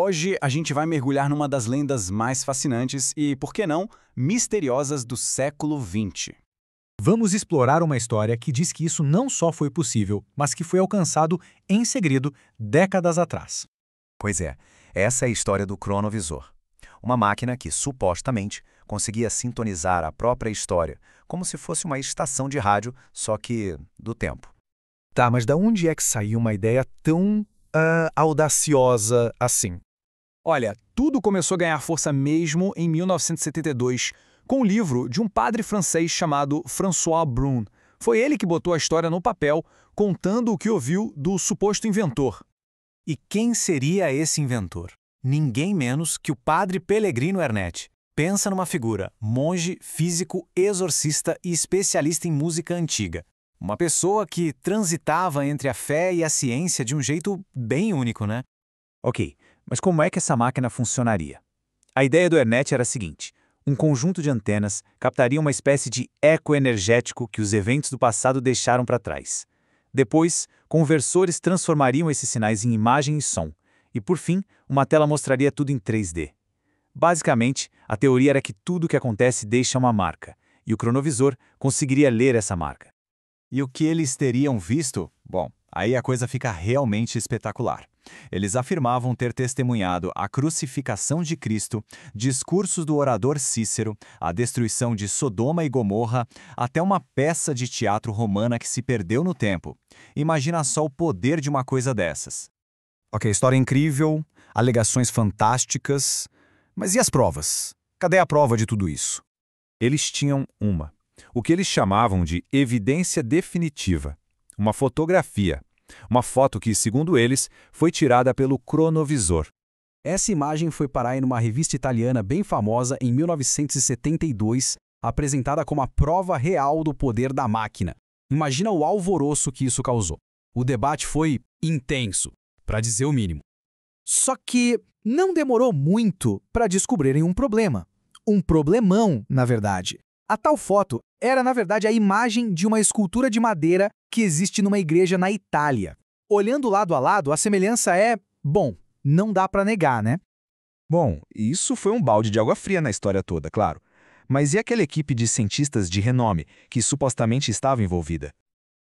Hoje a gente vai mergulhar numa das lendas mais fascinantes e, por que não, misteriosas do século XX. Vamos explorar uma história que diz que isso não só foi possível, mas que foi alcançado em segredo décadas atrás. Pois é, essa é a história do cronovisor. Uma máquina que, supostamente, conseguia sintonizar a própria história, como se fosse uma estação de rádio, só que do tempo. Tá, mas da onde é que saiu uma ideia tão audaciosa assim? Olha, tudo começou a ganhar força mesmo em 1972, com o livro de um padre francês chamado François Brun. Foi ele que botou a história no papel, contando o que ouviu do suposto inventor. E quem seria esse inventor? Ninguém menos que o padre Pellegrino Ernetti. Pensa numa figura, monge, físico, exorcista e especialista em música antiga. Uma pessoa que transitava entre a fé e a ciência de um jeito bem único, né? Ok, mas como é que essa máquina funcionaria? A ideia do Ernetti era a seguinte: um conjunto de antenas captaria uma espécie de eco energético que os eventos do passado deixaram para trás. Depois, conversores transformariam esses sinais em imagem e som, e por fim, uma tela mostraria tudo em 3D. Basicamente, a teoria era que tudo o que acontece deixa uma marca, e o cronovisor conseguiria ler essa marca. E o que eles teriam visto? Bom, aí a coisa fica realmente espetacular. Eles afirmavam ter testemunhado a crucificação de Cristo, discursos do orador Cícero, a destruição de Sodoma e Gomorra, até uma peça de teatro romana que se perdeu no tempo. Imagina só o poder de uma coisa dessas. Ok, história incrível, alegações fantásticas, mas e as provas? Cadê a prova de tudo isso? Eles tinham o que eles chamavam de evidência definitiva, uma fotografia. Uma foto que, segundo eles, foi tirada pelo cronovisor. Essa imagem foi parar em uma revista italiana bem famosa em 1972, apresentada como a prova real do poder da máquina. Imagina o alvoroço que isso causou. O debate foi intenso, para dizer o mínimo. Só que não demorou muito para descobrirem um problema. Um problemão, na verdade. A tal foto era, na verdade, a imagem de uma escultura de madeira que existe numa igreja na Itália. Olhando lado a lado, a semelhança é, bom, não dá para negar, né? Bom, isso foi um balde de água fria na história toda, claro. Mas e aquela equipe de cientistas de renome que supostamente estava envolvida?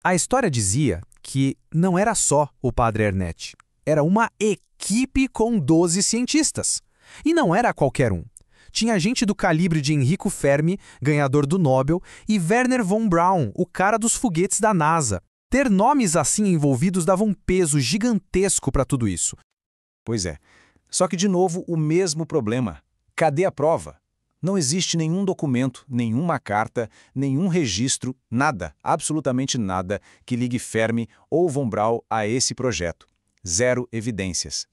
A história dizia que não era só o padre Ernetti. Era uma equipe com 12 cientistas. E não era qualquer um. Tinha gente do calibre de Enrico Fermi, ganhador do Nobel, e Wernher von Braun, o cara dos foguetes da NASA. Ter nomes assim envolvidos dava um peso gigantesco para tudo isso. Pois é. Só que, de novo, o mesmo problema. Cadê a prova? Não existe nenhum documento, nenhuma carta, nenhum registro, nada, absolutamente nada, que ligue Fermi ou von Braun a esse projeto. Zero evidências.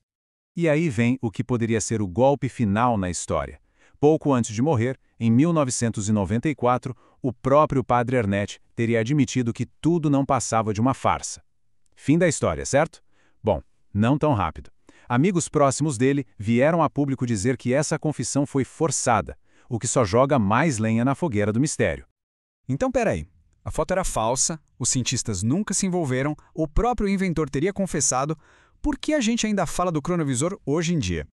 E aí vem o que poderia ser o golpe final na história. Pouco antes de morrer, em 1994, o próprio padre Ernetti teria admitido que tudo não passava de uma farsa. Fim da história, certo? Bom, não tão rápido. Amigos próximos dele vieram a público dizer que essa confissão foi forçada, o que só joga mais lenha na fogueira do mistério. Então, peraí. A foto era falsa, os cientistas nunca se envolveram, o próprio inventor teria confessado. Por que a gente ainda fala do cronovisor hoje em dia?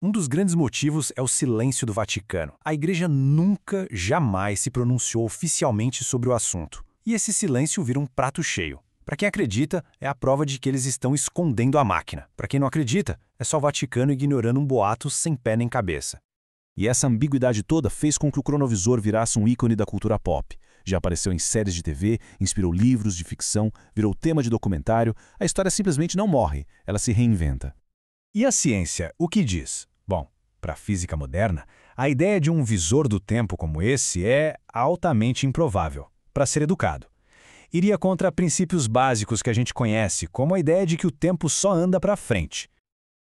Um dos grandes motivos é o silêncio do Vaticano. A Igreja nunca, jamais se pronunciou oficialmente sobre o assunto. E esse silêncio vira um prato cheio. Para quem acredita, é a prova de que eles estão escondendo a máquina. Para quem não acredita, é só o Vaticano ignorando um boato sem pé nem cabeça. E essa ambiguidade toda fez com que o cronovisor virasse um ícone da cultura pop. Já apareceu em séries de TV, inspirou livros de ficção, virou tema de documentário. A história simplesmente não morre, ela se reinventa. E a ciência, o que diz? Bom, para a física moderna, a ideia de um visor do tempo como esse é altamente improvável, para ser educado. Iria contra princípios básicos que a gente conhece, como a ideia de que o tempo só anda para frente.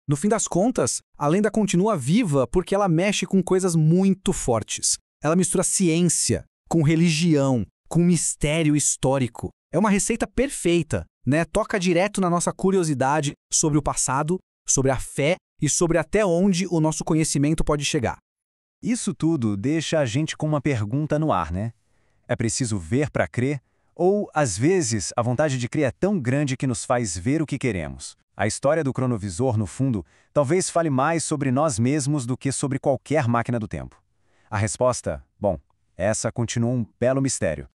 No fim das contas, a lenda continua viva porque ela mexe com coisas muito fortes. Ela mistura ciência com religião, com mistério histórico. É uma receita perfeita, né? Toca direto na nossa curiosidade sobre o passado, sobre a fé e sobre até onde o nosso conhecimento pode chegar. Isso tudo deixa a gente com uma pergunta no ar, né? É preciso ver para crer? Ou, às vezes, a vontade de crer é tão grande que nos faz ver o que queremos? A história do cronovisor, no fundo, talvez fale mais sobre nós mesmos do que sobre qualquer máquina do tempo. A resposta, bom, essa continua um belo mistério.